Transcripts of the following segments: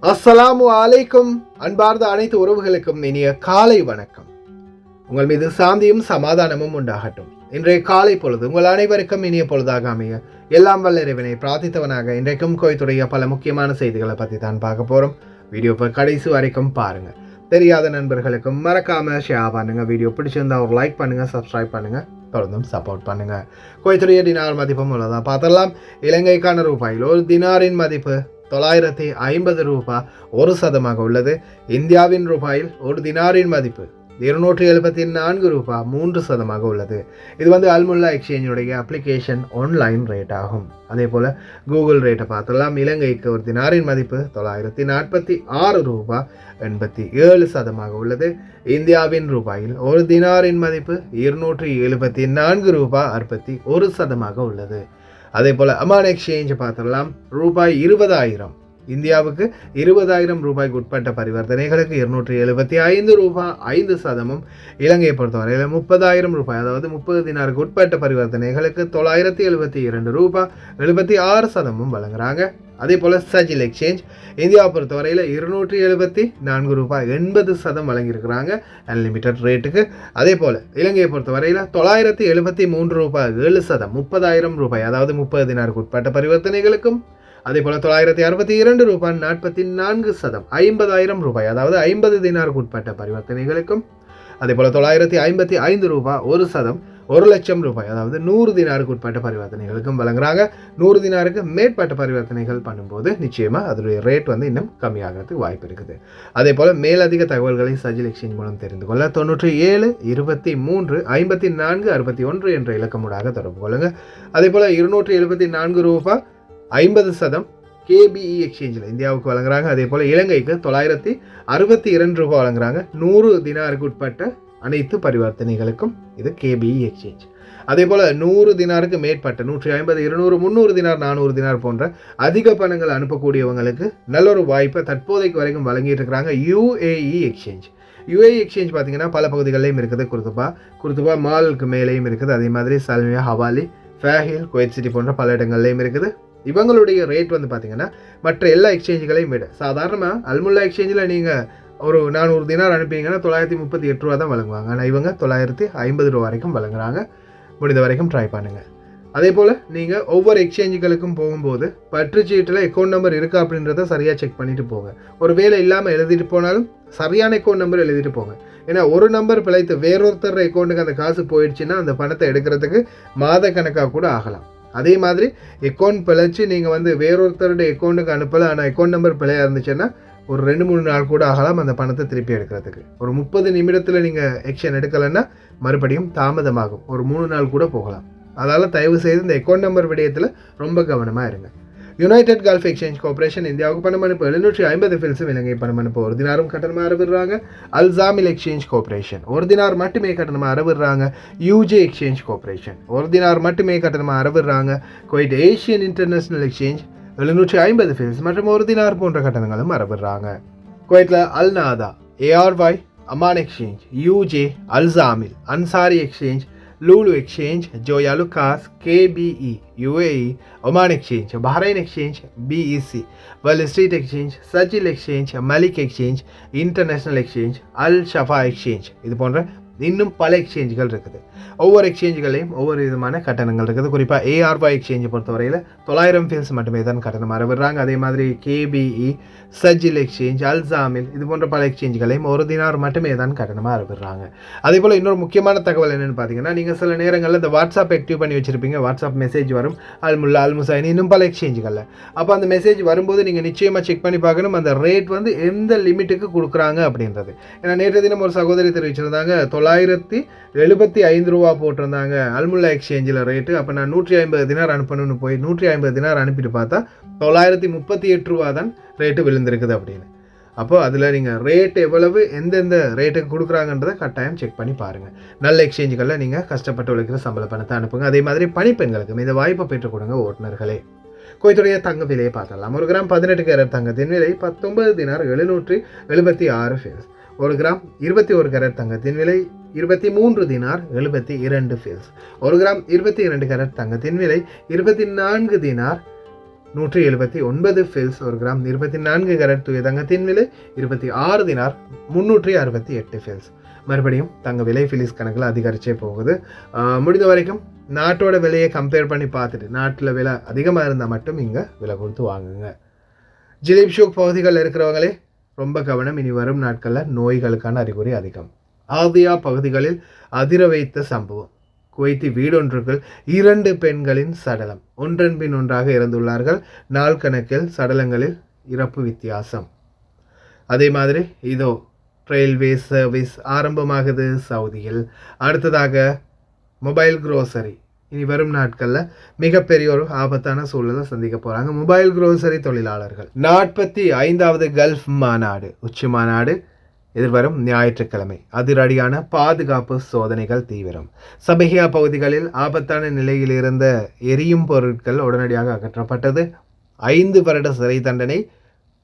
அஸ்ஸலாமு அலைக்கும். அன்பார்ந்த அனைத்து உறவுகளுக்கும் இனிய காலை வணக்கம். உங்கள் மீது சாந்தியும் சமாதானமும் உண்டாகட்டும். இன்றைய காலை பொழுது உங்கள் அனைவருக்கும் இனிய பொழுதாக அமைய எல்லாம் வல்ல இறைவனை பிரார்த்தித்தவனாக இன்றைக்கும் கோயத்துடைய பல முக்கியமான செய்திகளை பற்றி தான் பார்க்க போகிறோம். வீடியோ கடைசி வரைக்கும் பாருங்கள். தெரியாத நண்பர்களுக்கும் மறக்காமல் ஷேர் பண்ணுங்கள். வீடியோ பிடிச்சிருந்தா ஒரு லைக் பண்ணுங்கள், சப்ஸ்கிரைப் பண்ணுங்கள், தொடர்ந்தும் சப்போர்ட் பண்ணுங்கள். குவைத்துடைய தினார் மதிப்பும் உள்ளதான் பார்த்தலாம். இலங்கைக்கான ரூபாயில் ஒரு தினாரின் மதிப்பு 950 ரூபாய் 1% உள்ளது. இந்தியாவின் ரூபாயில் ஒரு தினாரின் மதிப்பு 274 ரூபாய் 3% உள்ளது. இது அல்முல்லா எக்ஸ்சேஞ்சுடைய அப்ளிகேஷன் ஆன்லைன் ரேட் ஆகும். அதே போல் கூகுள் ரேட்டை பார்த்தலாம். இலங்கைக்கு ஒரு தினாரின் மதிப்பு 946 ரூபாய் 87% உள்ளது. இந்தியாவின் ரூபாயில் ஒரு தினாரின் மதிப்பு 274 ரூபாய் 61% உள்ளது. அதே போல் அமான் எக்ஸ்சேஞ்சை பார்த்துடலாம். ரூபாய் 20,000 இந்தியாவுக்கு 20,000 ரூபாய்க்கு உட்பட்ட பரிவர்த்தனைகளுக்கு 275 ரூபாய் 5%. இலங்கையை பொறுத்தவரையில் 30,000 ரூபாய் அதாவது 30 தினாருக்கு உட்பட்ட பரிவர்த்தனைகளுக்கு 972 ரூபாய் 76% வழங்குறாங்க. அதே போல் சஜில் எக்ஸ்சேஞ்ச் இந்தியாவை பொறுத்தவரையில் 274 ரூபாய் 80% வழங்கியிருக்கிறாங்க அன்லிமிட்டட் ரேட்டுக்கு. அதே போல் இலங்கையை பொறுத்தவரையில் 973 ரூபாய் 7%, 30,000 ரூபாய் அதாவது 30 தினாருக்கு உட்பட்ட பரிவர்த்தனைகளுக்கும். அதே போல் 962 ரூபாய் 44%, 50,000 ரூபாய் அதாவது 50 தினாருக்கு உட்பட்ட பரிவர்த்தனைகளுக்கும். அதே போல் 955 ரூபாய் 1%, 1,00,000 ரூபாய் அதாவது 100 தினாருக்கு உட்பட்ட பரிவர்த்தனைகளுக்கும் வழங்குறாங்க. 100 தினாருக்கு மேற்பட்ட பரிவர்த்தனைகள் பண்ணும்போது நிச்சயமாக அதனுடைய ரேட் இன்னும் கம்மியாகிறதுக்கு வாய்ப்பு இருக்குது. அதே போல் மேலதிக தகவல்களை சஜில் எக்ஸ்சேஞ்ச் மூலம் தெரிந்து கொள்ள 97 23 54 61 என்ற இலக்கமுடாக தொடர்பு கொள்ளுங்கள். அதே போல் 274 ரூபாய் 50% கேபிஇ எக்ஸ்சேஞ்சில் இந்தியாவுக்கு வழங்குறாங்க. அதே போல் இலங்கைக்கு 962 ரூபாய் வழங்குறாங்க. 100 தினாருக்கு உட்பட்ட அனைத்து பரிவர்த்தனைகளுக்கும் இது கேபிஇ எக்ஸ்சேஞ்ச். அதே போல் 100 தினாருக்கு மேற்பட்ட 150, 200, 300 தினார், 400 தினார் போன்ற அதிக பணங்கள் அனுப்பக்கூடியவங்களுக்கு நல்ல ஒரு வாய்ப்பை தற்போதைக்கு வரைக்கும் வழங்கிட்டு இருக்கிறாங்க யுஏஇ எக்ஸ்சேஞ்ச். யுஏஇ எக்ஸ்சேஞ்ச் பார்த்தீங்கன்னா பல பகுதிகளிலையும் இருக்குது. குர்துபா மாலுக்கு மேலேயும் இருக்குது. அதே மாதிரி சல்மியா, ஹவாலி, ஃபேஹில், குவைத் சிட்டி போன்ற பல இடங்கள்லையும் இருக்குது. இவங்களுடைய ரேட் பார்த்தீங்கன்னா மற்ற எல்லா எக்ஸ்சேஞ்சுகளையும் விட சாதாரணமாக அல்முல்லா எக்ஸ்சேஞ்சில் நீங்கள் ஒரு 400 தினார் அனுப்பிங்கன்னா 938 ரூபா தான் வழங்குவாங்க. ஆனால் இவங்க 950 ரூபா வரைக்கும் வழங்குறாங்க. முடிந்த வரைக்கும் ட்ரை பண்ணுங்கள். அதே போல் நீங்கள் ஒவ்வொரு எக்ஸ்சேஞ்சுகளுக்கும் போகும்போது பற்றுச்சீட்டில் அக்கௌண்ட் நம்பர் இருக்கா அப்படின்றத சரியாக செக் பண்ணிவிட்டு போங்க. ஒரு வேலை இல்லாமல் எழுதிட்டு போனாலும் சரியான அக்கௌண்ட் நம்பர் எழுதிட்டு போங்க. ஏன்னா ஒரு நம்பர் பிழைத்து வேறொருத்தர் அக்கௌண்ட்டுக்கு அந்த காசு போயிடுச்சுன்னா அந்த பணத்தை எடுக்கிறதுக்கு மாத கணக்காக கூட ஆகலாம். அதே மாதிரி அக்கௌண்ட் பிழைச்சி நீங்கள் வேறொருத்தருடைய அக்கௌண்ட்டுக்கு அனுப்பலை, ஆனால் அக்கௌண்ட் நம்பர் பிழையாக இருந்துச்சுன்னா ஒரு 2-3 நாள் கூட ஆகலாம் அந்த பணத்தை திருப்பி எடுக்கிறதுக்கு. ஒரு 30 நிமிடத்தில் நீங்கள் ஆக்ஷன் எடுக்கலைன்னா மறுபடியும் தாமதமாகும். ஒரு 3 நாள் கூட போகலாம். அதால் தயவு செய்து இந்த அக்கௌண்ட் நம்பர் விடயத்தில் ரொம்ப கவனமாக இருங்க. யுனைடெட் கல்ஃப் எக்ஸ்சேஞ்ச் கார்பரேஷன் இந்தியாவுக்கு பணம் அனுப்பு 750 ஃபில்ஸும் இலங்கை பணம் அனுப்பு 1 தினாரும் கட்டணமாக அறவிடுறாங்க. அல்சாமில் எக்ஸ்சேஞ்ச் கார்பரேஷன் 1 தினார் மட்டுமே கட்டணமாக அறவிடுறாங்க. யூஜே எக்ஸ்சேஞ்ச் கார்பரேஷன் 1 தினார் மட்டுமே கட்டணமாக அறவிடுறாங்க. குவைட் ஏஷியன் இன்டர்நேஷனல் எக்ஸ்சேஞ்ச் 750 ஃபில்ஸ் மற்றும் 1 தினார் போன்ற கட்டணங்களும் அறவிடுறாங்க. குவைத்தில் அல்நாதா, ஏஆர்ஒய், அமான் எக்ஸ்சேஞ்ச், யூஜே, அல்சாமில், அன்சாரி exchange, Lulu exchange, Joyalukkas, KPE, UAE, ஒமான் எக்ஸ்சேஞ்ச், பஹ்ரைன் exchange, BEC, world street exchange, சஜில் எக்ஸ்சேஞ்ச், மலிக் எக்ஸ்சேஞ்ச், இன்டர்நேஷனல் எக்ஸ்சேஞ்ச், அல் ஷஃபா எக்ஸ்சேஞ்ச் இது போன்ற இன்னும் பல எக்ஸ்சேஞ்சுகள் இருக்குது. ஒவ்வொரு எக்ஸ்சேஞ்சுகளையும் ஒவ்வொரு விதமான கட்டணங்கள் இருக்குது. குறிப்பாக ஏஆர்ஒய் எக்ஸ்சேஞ்சை பொறுத்தவரையில் 900 ஃபில்ஸ் மட்டுமே தான் கட்டணம் அறவிடுறாங்க. அதே மாதிரி கேபிஇ, சஜில் எக்ஸ்சேஞ்ச், அல்சாமில் இது போன்ற பல எக்ஸ்சேஞ்சுகளையும் 1 தினார் மட்டுமே தான் கட்டணமாக அறவிடுறாங்க. அதே போல் இன்னொரு முக்கியமான தகவல் என்னென்னு பார்த்தீங்கன்னா, நீங்கள் சில நேரங்களில் இந்த வாட்ஸ்அப் ஆக்டிவ் பண்ணி வச்சுருப்பீங்க. வாட்ஸ்அப் மெசேஜ் வரும் அல்முல்லா, அல்முசைன் இன்னும் பல எக்ஸ்சேஞ்சுகளில். அப்போ அந்த மெசேஜ் வரும்போது நீங்கள் நிச்சயமாக செக் பண்ணி பார்க்கணும் அந்த ரேட் எந்த லிமிட்டுக்கு கொடுக்குறாங்க அப்படின்றது. ஏன்னா நேற்று தினம் ஒரு சகோதரி தெரிவிச்சிருந்தாங்க 975 ரூபா போட்டிருந்தாங்க அல்முல்லா எக்ஸ்சேஞ்சில் ரேட்டு. அப்போ நான் 150 தினார் அனுப்பணும்னு போய் 150 தினார் அனுப்பிட்டு பார்த்தா 938 ரூபா தான் ரேட்டு விழுந்திருக்குது அப்படின்னு. அப்போது அதில் நீங்கள் ரேட் எவ்வளவு எந்தெந்த ரேட்டுக்கு கொடுக்குறாங்கன்றதை கட்டாயம் செக் பண்ணி பாருங்கள். நல்ல எக்ஸ்சேஞ்சுகளில் நீங்கள் கஷ்டப்பட்டு உழைக்கிற சம்பள பணத்தை அனுப்புங்க. அதே மாதிரி பணிப்பெண்களுக்கும் இந்த வாய்ப்பை பெற்றுக் கொடுங்க ஓட்டுநர்களே. குவைத்துடைய தங்க விலையை பார்த்தரலாம். 1 கிராம் 18 கேரட் தங்கத்தின் விலை 19 தினார் 776 ஃபில்ஸ். 1 கிராம் 21 கேரட் தங்கத்தின் விலை 23 தினார் 72 ஃபில்ஸ். 1 கிராம் 22 கேரட் தங்கத்தின் விலை 24 தினார் 179 ஃபில்ஸ் ஒரு கிராம். 24 கேரட் தூய தங்கத்தின் விலை 26 தினார் 368 ஃபில்ஸ். மறுபடியும் தங்க விலை ஃபிலிஸ் கணக்கில் அதிகரிச்சே போகுது. முடிந்த வரைக்கும் நாட்டோட விலையை கம்பேர் பண்ணி பார்த்துட்டு நாட்டில் விலை அதிகமாக இருந்தால் மட்டும் இங்கே விலை கொடுத்து வாங்குங்க. ஜிலீப் ஷூக் பகுதிகளில் இருக்கிறவங்களே ரொம்ப கவனம். இனி வரும் நாட்களில் நோய்களுக்கான அறிகுறி அதிகம். ஆதியா பகுதிகளில் அதிர வைத்த சம்பவம். குவைத்தி வீடொன்றுக்குள் 2 பெண்களின் சடலம் ஒன்றன் பின் ஒன்றாக இறந்துள்ளார்கள். நாள் கணக்கில் சடலங்களில் இறப்பு வித்தியாசம். அதே மாதிரி இதோ ரயில்வே சர்வீஸ் ஆரம்பமாகுது சவுதியில். அடுத்ததாக மொபைல் குரோசரி இனி வரும் நாட்களில் மிகப்பெரிய ஒரு ஆபத்தான சூழலை சந்திக்க போகிறாங்க மொபைல் குரோசரி தொழிலாளர்கள். 45வது கல்ஃப் மாநாடு உச்சி மாநாடு எதிர்வரும் ஞாயிற்றுக்கிழமை. அதிரடியான பாதுகாப்பு சோதனைகள் தீவிரம். சபஹியா பகுதிகளில் ஆபத்தான நிலையில் இருந்த எரியும் பொருட்கள் உடனடியாக அகற்றப்பட்டது. 5 வருட சிறை தண்டனை.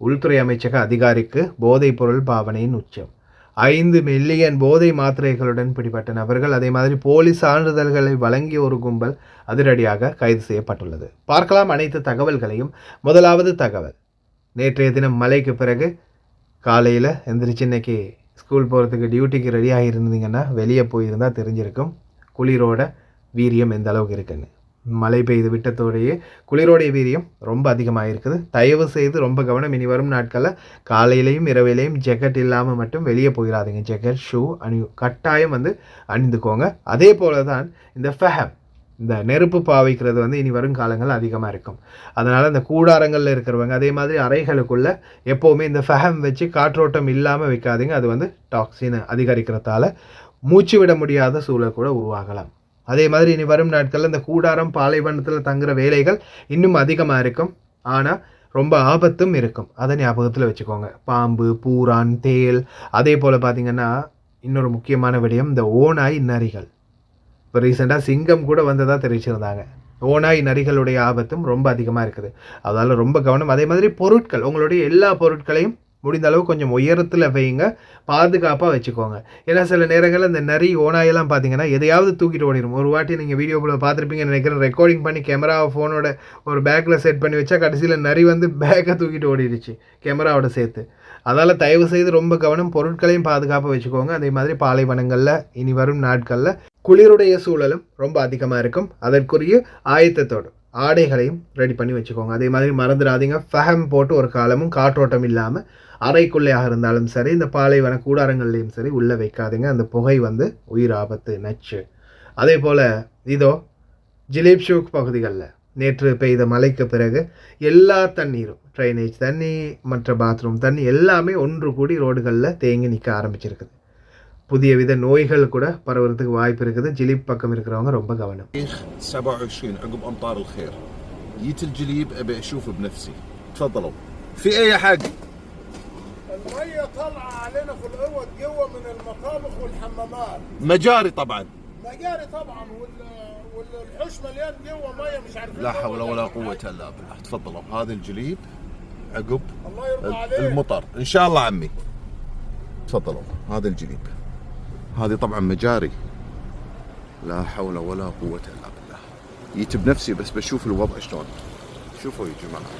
உள்துறை அமைச்சக அதிகாரிக்கு போதைப் பொருள் பாவனையின் உச்சம். 5 மில்லியன் போதை மாத்திரைகளுடன் பிடிபட்ட நபர்கள். அதே மாதிரி போலீஸ் சான்றிதழ்களை வழங்கிய ஒரு கும்பல் அதிரடியாக கைது செய்யப்பட்டுள்ளது. பார்க்கலாம் அனைத்து தகவல்களையும். முதலாவது தகவல், நேற்றைய தினம் மழைக்கு பிறகு காலையில் எந்திரிச்சு இன்னைக்கு ஸ்கூல் போகிறதுக்கு டியூட்டிக்கு ரெடியாக இருந்தீங்கன்னா வெளியே போயிருந்தால் தெரிஞ்சிருக்கும் குளிரோட வீரியம் எந்த அளவுக்கு இருக்குன்னு. மழை பெய்து விட்டத்தோடையே குளிரோடைய வீரியம் ரொம்ப அதிகமாக இருக்குது. தயவு செய்து ரொம்ப கவனம். இனி வரும் நாட்களில் காலையிலையும் இரவிலையும் ஜெக்கெட் இல்லாமல் மட்டும் வெளியே போயிடாதீங்க. ஜெக்கெட் ஷூ கட்டாயம் அணிந்துக்கோங்க. அதே போல தான் இந்த ஃபஹம், இந்த நெருப்பு பாவிக்கிறது இனி வரும் காலங்கள் அதிகமாக இருக்கும். அதனால் இந்த கூடாரங்களில் இருக்கிறவங்க அதே மாதிரி அறைகளுக்குள்ளே எப்போவுமே இந்த ஃபஹம் வச்சு காற்றோட்டம் இல்லாமல் வைக்காதீங்க. அது டாக்ஸினை அதிகரிக்கிறதால மூச்சு விட முடியாத சூழல் கூட உருவாகலாம். அதே மாதிரி இனி வரும் நாட்களில் இந்த கூடாரம் பாலைவனத்தில் தங்குற வேலைகள் இன்னும் அதிகமாக இருக்கும். ஆனால் ரொம்ப ஆபத்தும் இருக்கும். அதை ஞாபகத்தில் வச்சுக்கோங்க. பாம்பு, பூரான், தேல், அதே போல் பார்த்திங்கன்னா இன்னொரு முக்கியமான விடயம் இந்த ஓநாய் நரிகள். இப்போ ரீசெண்டாக சிங்கம் கூட வந்ததாக தெரிவிச்சிருந்தாங்க. ஓநாய் நரிகளுடைய ஆபத்தும் ரொம்ப அதிகமாக இருக்குது. அதனால் ரொம்ப கவனம். அதே மாதிரி பொருட்கள், உங்களுடைய எல்லா பொருட்களையும் முடிந்த அளவு கொஞ்சம் உயரத்தில் வைங்க, பாதுகாப்பாக வச்சுக்கோங்க. ஏன்னா சில நேரங்களில் இந்த நரி ஓனாயெல்லாம் பார்த்தீங்கன்னா எதையாவது தூக்கிட்டு ஓடிடும். ஒரு வாட்டி நீங்கள் வீடியோக்குள்ளே பார்த்துருப்பீங்கன்னு நினைக்கிறேன். ரெக்கார்டிங் பண்ணி கேமராவை ஃபோனோட ஒரு பேக்கில் செட் பண்ணி வச்சா கடைசியில் நரி பேக்கை தூக்கிட்டு ஓடிடுச்சு கேமராவோட சேர்த்து. அதால் தயவு செய்து ரொம்ப கவனம். பொருட்களையும் பாதுகாப்பாக வச்சுக்கோங்க. அதே மாதிரி பாலைவனங்களில் இனி வரும் நாட்களில் குளிருடைய சூழலும் ரொம்ப அதிகமாக இருக்கும். அதற்குரிய ஆயத்தத்தோடு ஆடைகளையும் ரெடி பண்ணி வச்சுக்கோங்க. அதே மாதிரி மறந்துடாதீங்க, ஃபஹம் போட்டு ஒரு காலமும் காற்றோட்டம் இல்லாமல் அறைக்குள்ளையாக இருந்தாலும் சரி, இந்த பாலைவன கூடாரங்கள்லையும் சரி உள்ளே வைக்காதீங்க. அந்த புகை உயிர் ஆபத்து, நச்சு. அதே போல் இதோ ஜிலீப் ஷூக் பகுதிகளில் நேற்று பெய்த மழைக்கு பிறகு எல்லா தண்ணீரும், ட்ரைனேஜ் தண்ணி, மற்ற பாத்ரூம் தண்ணி எல்லாமே ஒன்று கூடி ரோடுகளில் தேங்கி நிற்க ஆரம்பிச்சிருக்குது. புதிய வித நோய்கள் கூட பரவுறதுக்கு வாய்ப்பு இருக்குது. ஜிலீப் பக்கம் இருக்கிறவங்க ரொம்ப கவனம். 27 عقب امطار الخير جيت الجليب ابي اشوف بنفسي. تفضلوا. في ايه يا حاج؟ المية طالعة علينا في الأوض جوا من المطابخ والحمامات. مجاري طبعا. مجاري طبعا والحوش مليان جوا مية مش عارفين. لا حول ولا قوة الا بالله. تفضلوا. هذا الجليب عقب الله يرضى عليك. المطر ان شاء الله عمي. تفضلوا. هذا الجليب. هذه طبعا مجاري. لا حول ولا قوة الا بالله. جيت بنفسي بس بشوف الوضع شلون. شوفوا يا جماعة.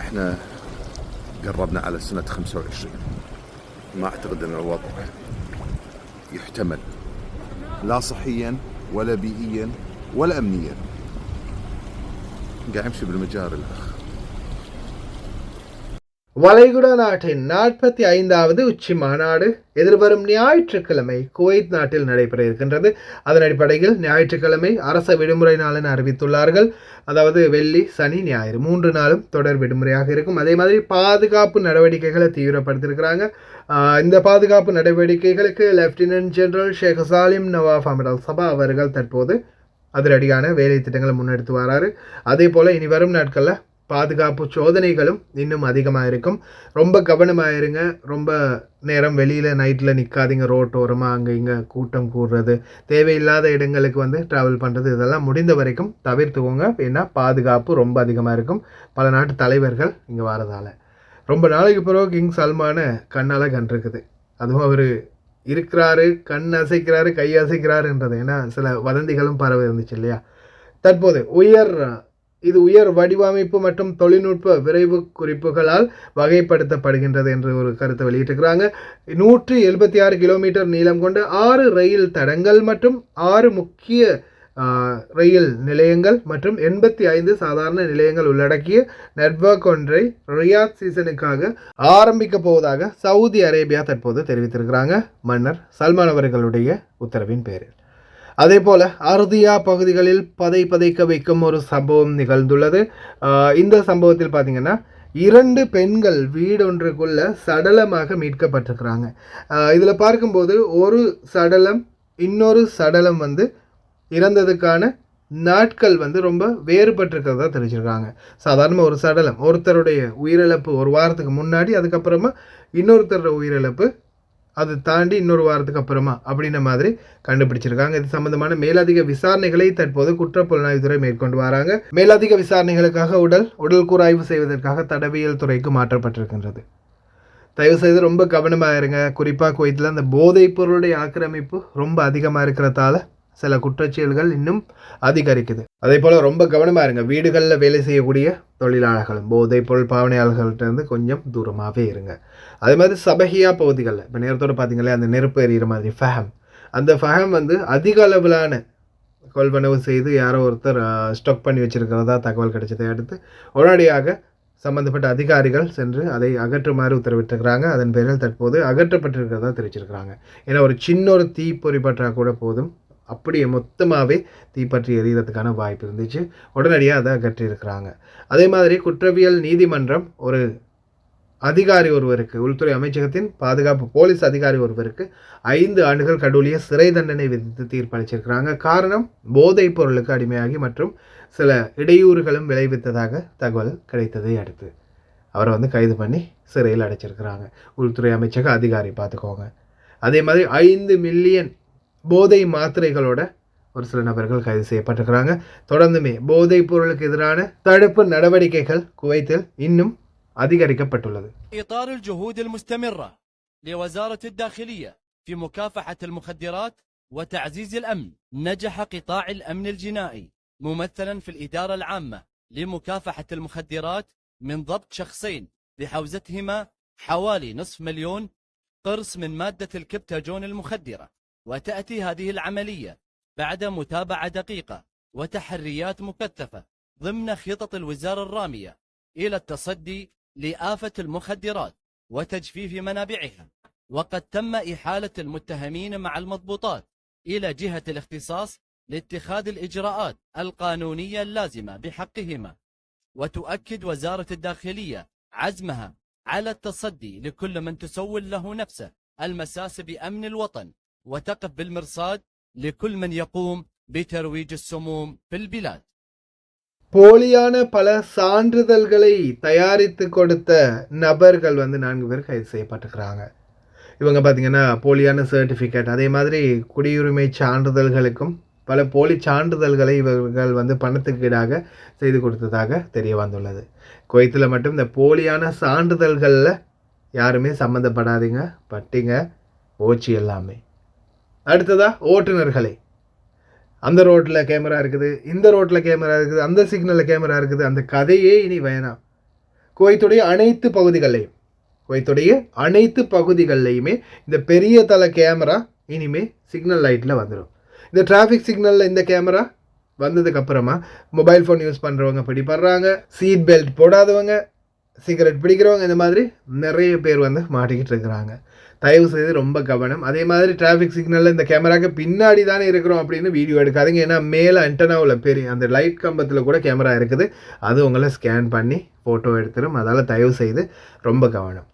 احنا قربنا على سنة 25. ما اعتقد ان الوضع يحتمل لا صحيا ولا بيئيا ولا امنيا. قاعد يمشي بالمجاري الاخ. வளைகுடா நாட்டின் 45வது உச்சி மாநாடு எதிர்வரும் ஞாயிற்றுக்கிழமை குவைத் நாட்டில் நடைபெற இருக்கின்றது. அதன் அடிப்படையில் ஞாயிற்றுக்கிழமை அரச விடுமுறை நாளென அறிவித்துள்ளார்கள். அதாவது வெள்ளி, சனி, ஞாயிறு 3 நாளும் தொடர் விடுமுறையாக இருக்கும். அதே மாதிரி பாதுகாப்பு நடவடிக்கைகளை தீவிரப்படுத்தியிருக்கிறாங்க. இந்த பாதுகாப்பு நடவடிக்கைகளுக்கு லெப்டினன்ட் ஜெனரல் ஷேக் சாலிம் நவாஃப் அஹ்மத் அல் சபா அவர்கள் தற்போது அதிரடியான வேலை திட்டங்களை முன்னெடுத்து வராரு. அதே போல் இனி வரும் நாட்களில் பாதுகாப்பு சோதனைகளும் இன்னும் அதிகமாக இருக்கும். ரொம்ப கவனமாக இருங்க. ரொம்ப நேரம் வெளியில் நைட்டில் நிற்காதீங்க. ரோட்டோரமாக அங்கே இங்கே கூட்டம் கூடுறது, தேவையில்லாத இடங்களுக்கு ட்ராவல் பண்ணுறது, இதெல்லாம் முடிந்த வரைக்கும் தவிர்த்துக்கோங்க. ஏன்னா பாதுகாப்பு ரொம்ப அதிகமாக இருக்கும். பல நாட்டு தலைவர்கள் இங்கே வரதால் ரொம்ப நாளைக்கு பிறகு கிங் சல்மான கண்ணால் கண்டிருக்குது. அதுவும் அவர் இருக்கிறாரு, கண் அசைக்கிறாரு, கை அசைக்கிறாருன்றது. ஏன்னா சில வதந்திகளும் பரவ இருந்துச்சு இல்லையா. தற்போது இது உயர் வடிவமைப்பு மற்றும் தொழில்நுட்ப விரைவு குறிப்புகளால் வகைப்படுத்தப்படுகின்றது என்று ஒரு கருத்தை வெளியிட்டிருக்கிறாங்க. 176 கிலோமீட்டர் நீளம் கொண்ட 6 ரயில் தடங்கள் மற்றும் 6 முக்கிய ரயில் நிலையங்கள் மற்றும் 85 சாதாரண நிலையங்கள் உள்ளடக்கிய நெட்வொர்க் ஒன்றை ரியாத் சீசனுக்காக ஆரம்பிக்க போவதாக சவுதி அரேபியா தற்போது தெரிவித்திருக்கிறாங்க, மன்னர் சல்மான் அவர்களுடைய உத்தரவின் பேரில். அதே போல அர்தியா பகுதிகளில் பதைக்க வைக்கும் ஒரு சம்பவம் நிகழ்ந்துள்ளது. இந்த சம்பவத்தில் பார்த்தீங்கன்னா 2 பெண்கள் வீடொன்றுக்குள்ள சடலமாக மீட்கப்பட்டிருக்கிறாங்க. இதில் பார்க்கும்போது ஒரு சடலம் இன்னொரு சடலம் வந்து இறந்ததுக்கான நாட்கள் வந்து ரொம்ப வேறுபட்டிருக்கிறதா தெரிஞ்சிருக்காங்க. சாதாரண ஒரு சடலம், ஒருத்தருடைய உயிரிழப்பு ஒரு வாரத்துக்கு முன்னாடி, அதுக்கப்புறமா இன்னொருத்தரோட உயிரிழப்பு அது தாண்டி இன்னொரு வாரத்துக்கு அப்புறமா அப்படின்ற மாதிரி கண்டுபிடிச்சிருக்காங்க. இது சம்பந்தமான மேலதிக விசாரணைகளை தற்போது குற்றப்புலனாய்வுத்துறை மேற்கொண்டு வராங்க. மேலதிக விசாரணைகளுக்காக உடல் கூராய்வு செய்வதற்காக தடவியல் துறைக்கு மாற்றப்பட்டிருக்கின்றது. தயவு செய்து ரொம்ப கவனமாக இருங்க. குறிப்பாக குவைத்தில் அந்த போதைப் பொருளுடைய ஆக்கிரமிப்பு ரொம்ப அதிகமாக இருக்கிறதால சில குற்றச்செயல்கள் இன்னும் அதிகரிக்குது. அதே போல் ரொம்ப கவனமாக இருங்க. வீடுகளில் வேலை செய்யக்கூடிய தொழிலாளர்களும் போதைப் பொருள் பாவனையாளர்கள்ட்ட கொஞ்சம் தூரமாகவே இருங்க. அதே மாதிரி சபஹியா பகுதிகளில் இப்போ நேரத்தோடு பார்த்தீங்களே அந்த நெருப்பு எறிகிற மாதிரி அந்த ஃபஹம் வந்து அதிக அளவிலான கொள்வனவு செய்து யாரோ ஒருத்தர் ஸ்டாக் பண்ணி வச்சிருக்கிறதா தகவல் கிடைச்சதை அடுத்து உடனடியாக சம்பந்தப்பட்ட அதிகாரிகள் சென்று அதை அகற்றுமாறு உத்தரவிட்டிருக்கிறாங்க. அதன் பேரில் தற்போது அகற்றப்பட்டிருக்கிறதா தெரிவிச்சிருக்கிறாங்க. ஏன்னா ஒரு சின்ன தீப்பொறி பற்றா கூட போதும், அப்படியே மொத்தமாகவே தீப்பற்றி எறிகிறதுக்கான வாய்ப்பு இருந்துச்சு. உடனடியாக அதை அகற்றியிருக்கிறாங்க. அதே மாதிரி குற்றவியல் நீதிமன்றம் ஒரு அதிகாரி ஒருவருக்கு, உள்துறை அமைச்சகத்தின் பாதுகாப்பு போலீஸ் அதிகாரி ஒருவருக்கு 5 ஆண்டுகள் கடூழிய சிறை தண்டனை விதித்து தீர்ப்பளிச்சிருக்கிறாங்க. காரணம் போதைப் பொருளுக்கு அடிமையாகி மற்றும் சில இடையூறுகளும் விளைவித்ததாக தகவல் கிடைத்ததை அடுத்து அவரை வந்து கைது பண்ணி சிறையில் அடைச்சிருக்கிறாங்க. உள்துறை அமைச்சக அதிகாரி பார்த்துக்கோங்க. அதே மாதிரி 5 மில்லியன் போதை மாத்திரைகளோட ஒரு சில நபர்கள் கைது செய்யப்பட்டிருக்கிறாங்க. தொடர்ந்துமே போதைப் பொருளுக்கு எதிரான தடுப்பு நடவடிக்கைகள் குவைத்தில் இன்னும் அதிகரிக்கப்பட்டுள்ளது. إطار الجهود المستمرة لوزارة الداخلية في مكافحة المخدرات وتعزيز الأمن، نجح قطاع الأمن الجنائي ممثلا في الإدارة العامة لمكافحة المخدرات من ضبط شخصين بحوزتهما حوالي نصف مليون قرص من مادة الكبتاجون المخدرة. وتأتي هذه العملية بعد متابعة دقيقة وتحريات مكثفة ضمن خطط الوزارة الرامية إلى التصدي لآفة المخدرات وتجفيف منابعها. وقد تم إحالة المتهمين مع المضبوطات إلى جهة الاختصاص لاتخاذ الإجراءات القانونية اللازمة بحقهما. وتؤكد وزارة الداخلية عزمها على التصدي لكل من تسول له نفسه المساس بأمن الوطن، وتقف بالمرصاد لكل من يقوم بترويج السموم في البلاد. போலியான பல சான்றிதழ்களை தயாரித்து கொடுத்த நபர்கள் வந்து 4 பேர் கைது செய்யப்பட்டிருக்கிறாங்க. இவங்க பார்த்தீங்கன்னா போலியான சர்டிஃபிகேட், அதே மாதிரி குடியுரிமை சான்றிதழ்களுக்கும் பல போலி சான்றிதழ்களை இவர்கள் வந்து பணத்துக்கு ஈடாக செய்து கொடுத்ததாக தெரிய வந்துள்ளது. குவைத்தில் மட்டும் இந்த போலியான சான்றிதழ்களில் யாருமே சம்மந்தப்படாதீங்க, பட்டிங்க போச்சு எல்லாமே. அடுத்ததாக ஓட்டுநர்களை, அந்த ரோட்டில் கேமரா இருக்குது, இந்த ரோட்டில் கேமரா இருக்குது, அந்த சிக்னலில் கேமரா இருக்குது, அந்த கதையே இனி வேணாம். குவைத்துடைய அனைத்து பகுதிகள்லையுமே இந்த பெரிய தலை கேமரா இனிமே சிக்னல் லைட்டில் வந்துடும். இந்த டிராஃபிக் சிக்னலில் இந்த கேமரா வந்ததுக்கப்புறமா மொபைல் ஃபோன் யூஸ் பண்ணுறவங்க பிடிப்படுறாங்க, சீட் பெல்ட் போடாதவங்க, சிகரெட் பிடிக்கிறவங்க, இந்த மாதிரி நிறைய பேர் வந்து மாட்டிக்கிட்டு இருக்கிறாங்க. தயவு செய்து ரொம்ப கவனம். அதே மாதிரி டிராஃபிக் சிக்னலில் இந்த கேமராவுக்கு பின்னாடி தானே இருக்கிறோம் அப்படின்னு வீடியோ எடுக்காதீங்க. ஏன்னா மேலே அண்டனாவில் பெரிய அந்த லைட் கம்பத்தில் கூட கேமரா இருக்குது, அது உங்களை ஸ்கேன் பண்ணி ஃபோட்டோ எடுத்துடும். அதால் தயவு செய்து ரொம்ப கவனம்.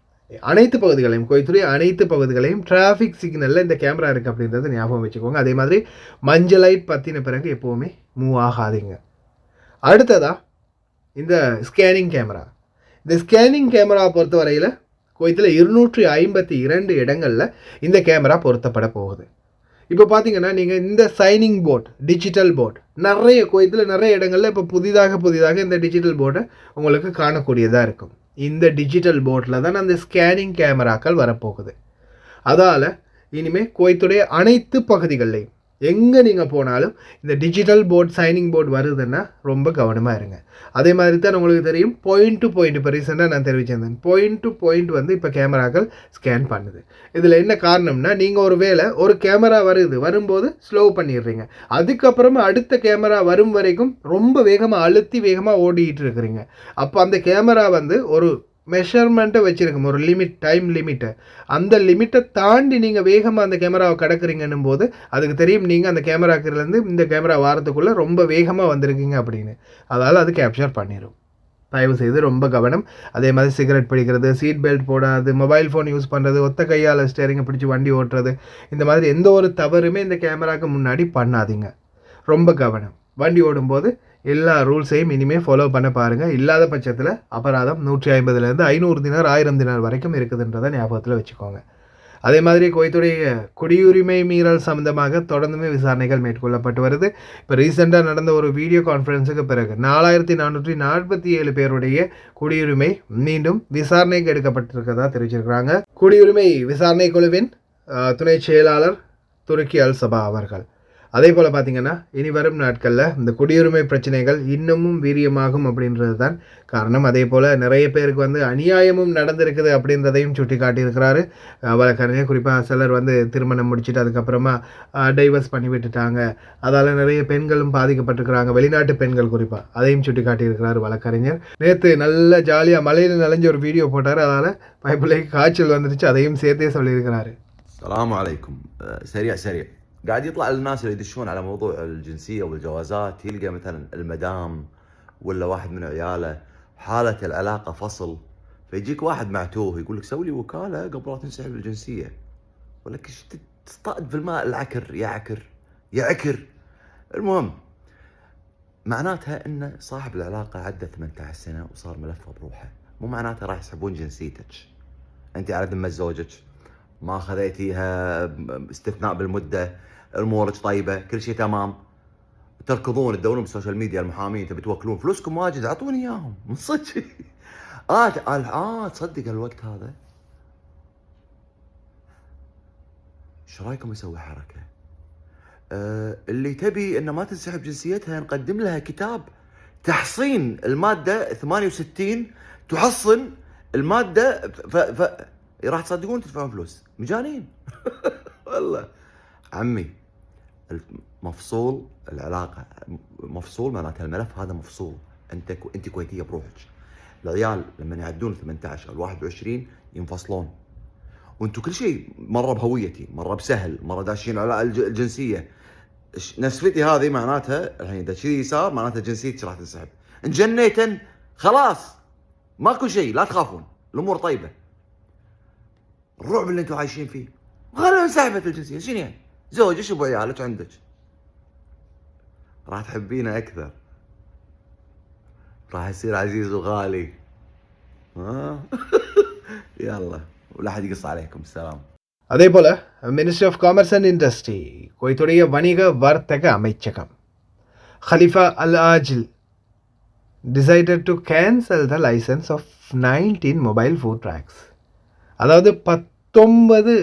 அனைத்து பகுதிகளையும், குவைத்துடைய அனைத்து பகுதிகளையும் டிராஃபிக் சிக்னலில் இந்த கேமரா இருக்குது அப்படின்றத ஞாபகம் வச்சுக்கோங்க. அதே மாதிரி மஞ்சள் லைட் பற்றின பிறகு எப்போவுமே மூவ் ஆகாதீங்க. அடுத்ததாக இந்த ஸ்கேனிங் கேமரா. இந்த ஸ்கேனிங் கேமரா பொறுத்த வரையில் குவைத்தில் 252 இடங்களில் இந்த கேமரா பொருத்தப்பட போகுது. இப்போ பார்த்தீங்கன்னா நீங்கள் இந்த சைனிங் போர்ட், டிஜிட்டல் போர்ட் நிறைய குவைத்தில் நிறைய இடங்களில் இப்போ புதிதாக இந்த டிஜிட்டல் போர்டை உங்களுக்கு காணக்கூடியதாக இருக்கும். இந்த டிஜிட்டல் போர்டில் தான் அந்த ஸ்கேனிங் கேமராக்கள் வரப்போகுது. அதால் இனிமேல் குவைத்துடைய அனைத்து பகுதிகள்லையும் எங்கே நீங்கள் போனாலும் இந்த டிஜிட்டல் போர்ட் சைனிங் போர்டு வருதுன்னா ரொம்ப கவனமாக இருங்க. அதே மாதிரி தான் உங்களுக்கு தெரியும் பாயிண்ட் டு பாயிண்ட், இப்போ ரீசெண்டாக நான் தெரிவிச்சிருந்தேன், பாயிண்ட் டு பாயிண்ட் வந்து இப்போ கேமராக்கள் ஸ்கேன் பண்ணுது. இதில் என்ன காரணம்னா, நீங்கள் ஒரு வேளை ஒரு கேமரா வரும்போது ஸ்லோ பண்ணிடுறீங்க, அதுக்கப்புறமா அடுத்த கேமரா வரும் வரைக்கும் ரொம்ப வேகமாக அழுத்தி வேகமாக ஓடிக்கிட்டு இருக்கிறீங்க. அப்போ அந்த கேமரா வந்து ஒரு மெஷர்மெண்ட்டை வச்சுருக்கோம், ஒரு லிமிட், டைம் லிமிட்டை. அந்த லிமிட்டை தாண்டி நீங்கள் வேகமாக அந்த கேமராவை கடக்குறீங்கன்னும் போது அதுக்கு தெரியும் நீங்கள் அந்த கேமராக்கிலேருந்து இந்த கேமரா வாரத்துக்குள்ளே ரொம்ப வேகமாக வந்திருக்கீங்க அப்படின்னு. அதால் அது கேப்சர் பண்ணிடும். தயவு செய்து ரொம்ப கவனம். அதே மாதிரி சிகரெட் பிடிக்கிறது, சீட் பெல்ட் போடாது, மொபைல் ஃபோன் யூஸ் பண்ணுறது, ஒத்த கையால் ஸ்டேரிங்கை பிடிச்சி வண்டி ஓட்டுறது, இந்த மாதிரி எந்த ஒரு தவறுமே இந்த கேமராவுக்கு முன்னாடி பண்ணாதீங்க. ரொம்ப கவனம். வண்டி ஓடும்போது எல்லா ரூல்ஸையும் இனிமேல் ஃபாலோ பண்ண பாருங்கள். இல்லாத பட்சத்தில் அபராதம் 150 500 தினார் 1000 தினார் வரைக்கும் இருக்குதுன்றதை ஞாபகத்தில் வச்சுக்கோங்க. அதே மாதிரி குவைத்துடைய குடியுரிமை மீறல் சம்பந்தமாக தொடர்ந்துமே விசாரணைகள் மேற்கொள்ளப்பட்டு வருது. இப்போ ரீசெண்டாக நடந்த ஒரு வீடியோ கான்ஃபரன்ஸுக்கு பிறகு 4447 பேருடைய குடியுரிமை மீண்டும் விசாரணைக்கு எடுக்கப்பட்டிருக்கதா தெரிவிச்சிருக்கிறாங்க. குடியுரிமை விசாரணை குழுவின் துணை செயலாளர் துருக்கி அல் சபா அவர்கள். அதே போல் பார்த்திங்கன்னா இனி வரும் நாட்களில் இந்த குடியுரிமை பிரச்சனைகள் இன்னமும் வீரியமாகும் அப்படின்றது தான் காரணம். அதே போல் நிறைய பேருக்கு வந்து அநியாயமும் நடந்திருக்குது அப்படின்றதையும் சுட்டி காட்டியிருக்கிறாரு வழக்கறிஞர். குறிப்பாக சிலர் வந்து திருமணம் முடிச்சுட்டு அதுக்கப்புறமா டைவர்ஸ் பண்ணி விட்டுட்டாங்க, அதால் நிறைய பெண்களும் பாதிக்கப்பட்டிருக்கிறாங்க, வெளிநாட்டு பெண்கள் குறிப்பாக, அதையும் சுட்டி காட்டியிருக்கிறார் வழக்கறிஞர். நேற்று நல்ல ஜாலியாக மலையில் நனைஞ்ச ஒரு வீடியோ போட்டார், அதால் பைப்பிள்ளைக்கு காய்ச்சல் வந்துருச்சு, அதையும் சேர்த்தே சொல்லியிருக்கிறாரு. السلام عليكم. سريع قاعد يطلع الناس اللي يدشون على موضوع الجنسية والجوازات، يلقى مثلا المدام ولا واحد من عياله حالة العلاقة فصل، فيجيك واحد معتوه يقول لك سوي لي وكالة قبل لا تنسحب الجنسية، ولك تطقد في الماء العكر يعكر. المهم معناتها ان صاحب العلاقة عدى 18 سنة وصار ملفه بروحه، مو معناتها راح يسحبون جنسيتك. انت على ذمة زوجك، ما خذيتيها استثناء بالمدة، امورك طيبه، كل شيء تمام، تركضون تدورون بالسوشيال ميديا المحامين تبي توكلون فلوسكم واجد، اعطوني اياهم من صدق. تصدق الوقت هذا ايش رايكم يسوي حركه اللي تبي انه ما تنسحب جنسيتها نقدم لها كتاب تحصين الماده 68 تحصن الماده راح تصدقون تدفعون فلوس مجانين. والله عمي مفصول العلاقه، مفصول معناتها الملف هذا مفصول. انت كويتيه بروحك، العيال لما يعدون 18 او 21 ينفصلون، وانتم كل شيء مره بهويتي، مره بسهل، مره داشين على الجنسيه. نسفتي هذه معناتها الحين اذا شيء صار معناتها جنسيتك راح تنسحب. انجنيتن خلاص ماكو شيء، لا تخافون، الامور طيبه. الرعب اللي انتم عايشين فيه غالبا انسحبت الجنسيه، شنو يعني؟ زوجك ابو عيالك عندك، راح تحبينه اكثر، راح يصير عزيز وغالي. يلا ولا حد يقص عليكم. السلام. அதே போல் ministry of commerce and industry, குவைத்துடைய வணிக வர்த்தக அமைச்சகம், ஹலிஃபா அல் ஆஜில் decided to cancel the license of 19 mobile food trucks. அதாவது 19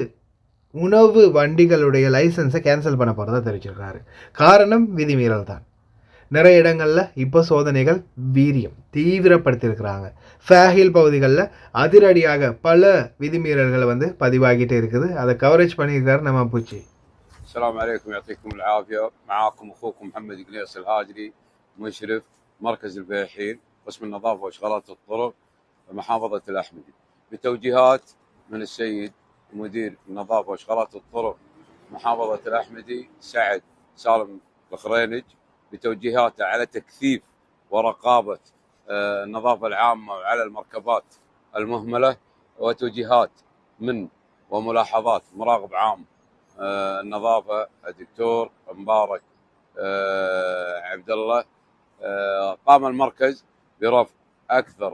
உணவு வண்டிகளுடைய லைசன்ஸை கேன்சல் பண்ண போகிறதா தெரிவிச்சிருக்காரு. காரணம் விதிமீறல் தான். நிறைய இடங்களில் இப்போ சோதனைகள் தீவிரப்படுத்தியிருக்கிறாங்க. ஃபேஹில் பகுதிகளில் அதிரடியாக பல விதிமீறல்களை வந்து பதிவாகிட்டே இருக்குது. அதை கவரேஜ் பண்ணியிருக்காரு நம்ம பூச்சி. السلام عليكم، يعطيكم العافية. معاكم أخوكم محمد قنيص الهاجري، مشرف مركز البياحين قسم النظافة وإشغالات الطرق محافظة الأحمدي، بتوجيهات من السيد مدير النظافة وإشغالات الطرق محافظة الأحمدي سعد سالم الخرينج، بتوجيهاته على تكثيف ورقابة النظافة العامة وعلى المركبات المهملة، وتوجيهات من وملاحظات مراقب عام النظافة الدكتور مبارك عبد الله. قام المركز برفع أكثر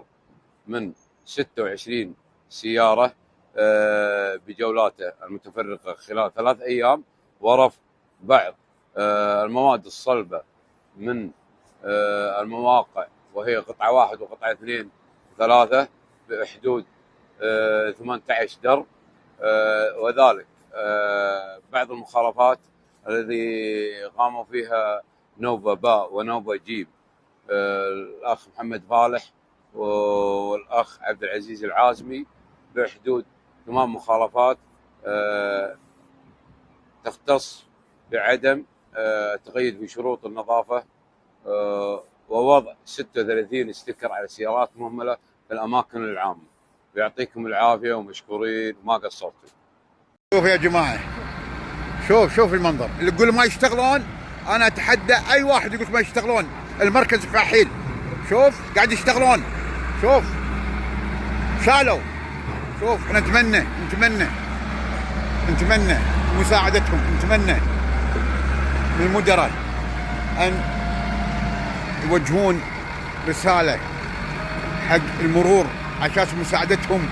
من 26 سيارة بجولاته المتفرقة خلال 3 أيام، ورفع بعض المواد الصلبة من المواقع وهي قطعة 1 وقطعة 2 و3 بحدود 18 درب، وذلك بعض المخالفات الذي قاموا فيها نوبة باء ونوبة جيم، الأخ محمد فالح والأخ عبد العزيز العازمي، بحدود 8 مخالفات تختص بعدم التقيد بشروط النظافة ووضع 36 ستيكر على سيارات مهملة في الأماكن العامة. يعطيكم العافية ومشكورين وما قصرتوا. شوف يا جماعة، شوف المنظر اللي يقول ما يشتغلون. أنا أتحدى أي واحد يقول ما يشتغلون. المركز فحيل، شوف قاعد يشتغلون، شوف شالوا. شوف احنا نتمنى مساعدتهم، نتمنى من المدراء أن يوجهون رسالة حق المرور عشان مساعدتهم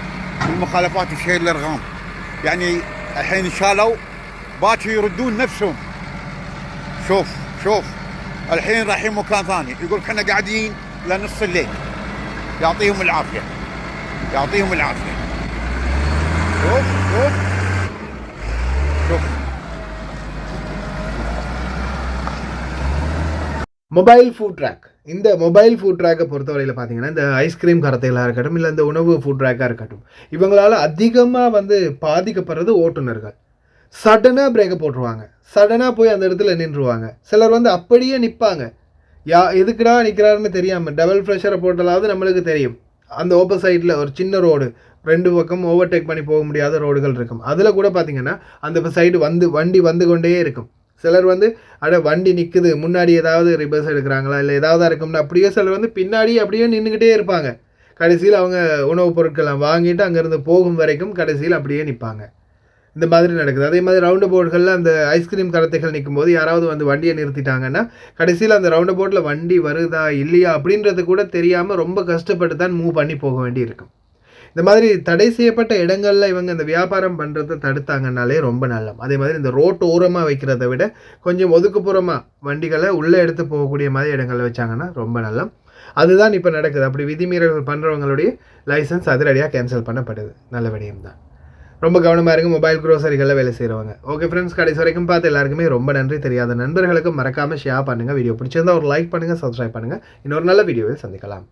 بالمخالفات وشيل الأرغام. يعني الحين شالوا باكر يردون نفسهم. شوف الحين رايحين مكان ثاني، يقول احنا قاعدين لنص الليل. يعطيهم العافية. شوف மொபைல் ஃபுட் ட்ராக். இந்த மொபைல் ஃபுட் ட்ராக்கை பொறுத்தவரையில் பார்த்தீங்கன்னா இந்த ஐஸ்கிரீம் கரத்தைகளாக இருக்கட்டும், இல்லை இந்த உணவு ஃபுட் ட்ராக்காக இருக்கட்டும், இவங்களால் அதிகமாக பாதிக்கப்படுறது ஓட்டுநர்கள். சடனாக பிரேக்கை போட்டுருவாங்க, சடனாக போய் அந்த இடத்துல நின்றுவாங்க. சிலர் அப்படியே நிற்பாங்க, எதுக்குடா நிற்கிறாருன்னு தெரியாமல். டபுள் ப்ரெஷரை போட்டலாவது நம்மளுக்கு தெரியும். அந்த ஓப்போசைட்டில் ஒரு சின்ன ரோடு, 2 பக்கம் ஓவர்டேக் பண்ணி போக முடியாத ரோடுகள் இருக்கும். அதில் கூட பார்த்தீங்கன்னா அந்த சைடு வண்டி வந்து கொண்டே இருக்கும். சிலர் வண்டி நிற்குது, முன்னாடி ஏதாவது ரிவர்ஸ் எடுக்கிறாங்களா இல்லை ஏதாவது இருக்கும்னு அப்படியே சிலர் பின்னாடி அப்படியே நின்றுக்கிட்டே இருப்பாங்க. கடைசியில் அவங்க உணவுப் பொருட்களை வாங்கிட்டு அங்கேருந்து போகும் வரைக்கும் கடைசியில் அப்படியே நிற்பாங்க. இந்த மாதிரி நடக்குது. அதே மாதிரி ரவுண்ட் போர்டுகளில் அந்த ஐஸ்கிரீம் கரத்தைகள் நிற்கும் போது யாராவது வண்டியை நிறுத்திட்டாங்கன்னா கடைசியில் அந்த ரவுண்ட் போர்டில் வண்டி வருதா இல்லையா அப்படின்றது கூட தெரியாமல் ரொம்ப கஷ்டப்பட்டு தான் மூவ் பண்ணி போக வேண்டி இருக்கும். இந்த மாதிரி தடை செய்யப்பட்ட இடங்களில் இவங்க இந்த வியாபாரம் பண்ணுறதை தடுத்தாங்கன்னாலே ரொம்ப நல்லம். அதே மாதிரி இந்த ரோட்டு ஓரமாக வைக்கிறத விட கொஞ்சம் ஒதுக்குப்புறமாக வண்டிகளை உள்ளே எடுத்து போகக்கூடிய மாதிரி இடங்களில் வச்சாங்கன்னா ரொம்ப நல்லம். அதுதான் இப்போ நடக்குது. அப்படி விதிமீறல்கள் பண்ணுறவங்களுடைய லைசன்ஸ் அதிரடியாக கேன்சல் பண்ணப்படுது. நல்ல விடயம் தான். ரொம்ப கவனமாக இருங்க மொபைல் க்ரோசரிகளில் வேலை செய்கிறவங்க. ஓகே ஃப்ரெண்ட்ஸ், கடைசி வரைக்கும் பார்த்து எல்லாருக்குமே ரொம்ப நன்றி. தெரியாத நண்பர்களுக்கு மறக்காமல் ஷேர் பண்ணுங்கள். வீடியோ பிடிச்சிருந்தா ஒரு லைக் பண்ணுங்கள், சப்ஸ்கிரைப் பண்ணுங்கள். இன்னொரு நல்ல வீடியோவில் சந்திக்கலாம்.